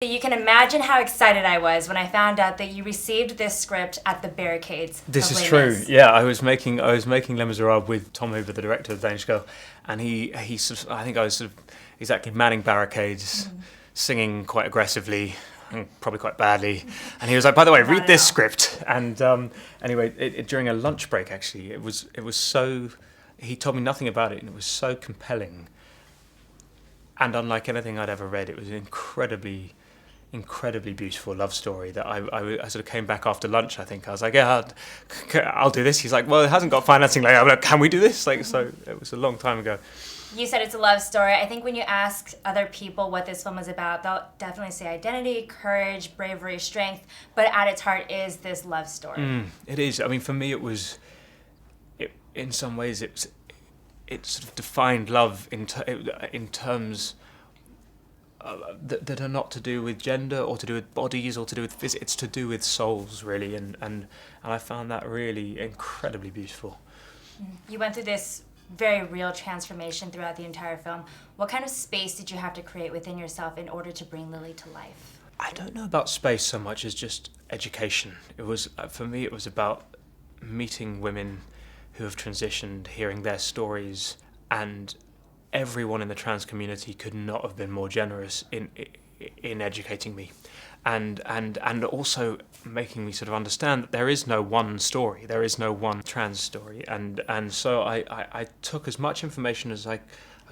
You can imagine how excited I was when I found out that you received this script at the barricades. This is true. Yeah, I was making Les Miserables with Tom Hoover, the director of Danish Girl, and he sort of, I think I was sort of exactly manning barricades, singing quite aggressively and probably quite badly. And he was like, "By the way, read this script." And anyway, during a lunch break, actually, it was so. He told me nothing about it, and it was so compelling. And unlike anything I'd ever read, it was an incredibly beautiful love story that I sort of came back after lunch. I think I was like, "Yeah, I'll do this." He's like, "Well, it hasn't got financing." Like, I'm like, "Can we do this?" Like, so it was a long time ago. You said it's a love story. I think when you ask other people what this film is about, they'll definitely say identity, courage, bravery, strength. But at its heart is this love story. It is. I mean, for me, in some ways, it sort of defined love in terms that are not to do with gender or to do with bodies or to do with physics. It's to do with souls, really, and I found that really incredibly beautiful. You went through this very real transformation throughout the entire film. What kind of space did you have to create within yourself in order to bring Lily to life? I don't know about space so much as just education. It was, for me, it was about meeting women who have transitioned, hearing their stories, and everyone in the trans community could not have been more generous in educating me, and also making me sort of understand that there is no one story, there is no one trans story, and so I took as much information as I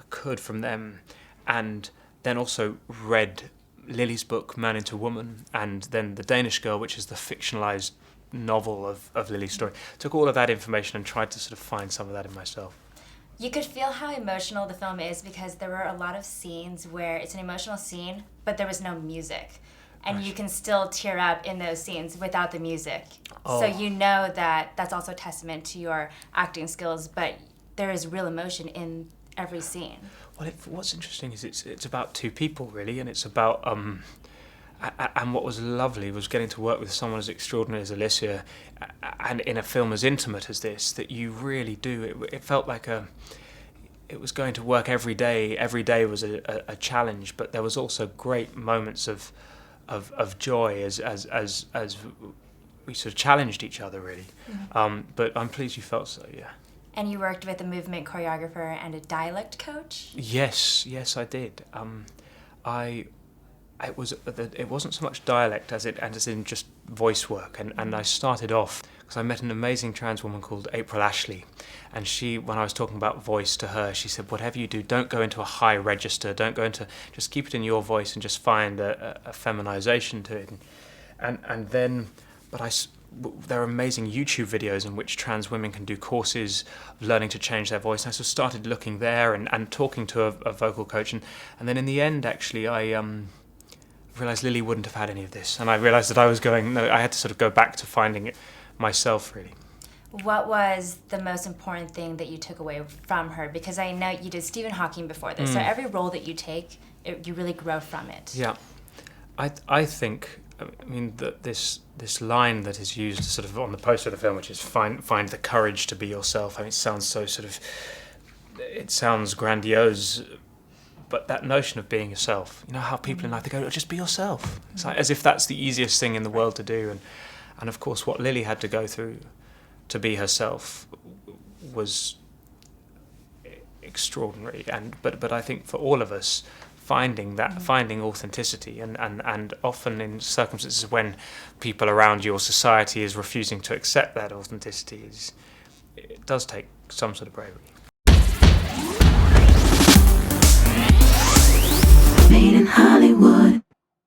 could from them, and then also read Lily's book Man into Woman, and then The Danish Girl, which is the fictionalized novel of Lily's story. Took all of that information and tried to sort of find some of that in myself. You could feel how emotional the film is because there were a lot of scenes where it's an emotional scene, but there was no music. And you can still tear up in those scenes without the music. Oh. So you know that that's also a testament to your acting skills, but there is real emotion in every scene. Well, what's interesting is it's about two people, really, and it's about... and what was lovely was getting to work with someone as extraordinary as Alicia, and in a film as intimate as this, that you really do. It felt like it was going to work every day. Every day was a challenge, but there was also great moments of joy as we sort of challenged each other, really. But I'm pleased you felt so, yeah. And you worked with a movement choreographer and a dialect coach? Yes, I did. It wasn't so much dialect as in just voice work, and I started off because I met an amazing trans woman called April Ashley, and she, when I was talking about voice to her, she said, "Whatever you do, don't go into a high register, don't go into, just keep it in your voice and just find a feminization to it," and then, there are amazing YouTube videos in which trans women can do courses of learning to change their voice. And I sort of started looking there and talking to a vocal coach, and then in the end, actually, I realised Lily wouldn't have had any of this, and I realised that I had to sort of go back to finding it myself, really. What was the most important thing that you took away from her? Because I know you did Stephen Hawking before this, so every role that you take, you really grow from it. Yeah, I think, I mean, that this line that is used sort of on the poster of the film, which is find the courage to be yourself. I mean, it sounds so it sounds grandiose. But that notion of being yourself, you know how people in life, they go, "Oh, just be yourself." It's like as if that's the easiest thing in the world to do. And of course, what Lily had to go through to be herself was extraordinary. But I think for all of us, finding authenticity, and often in circumstances when people around you or society is refusing to accept that authenticity, it does take some sort of bravery.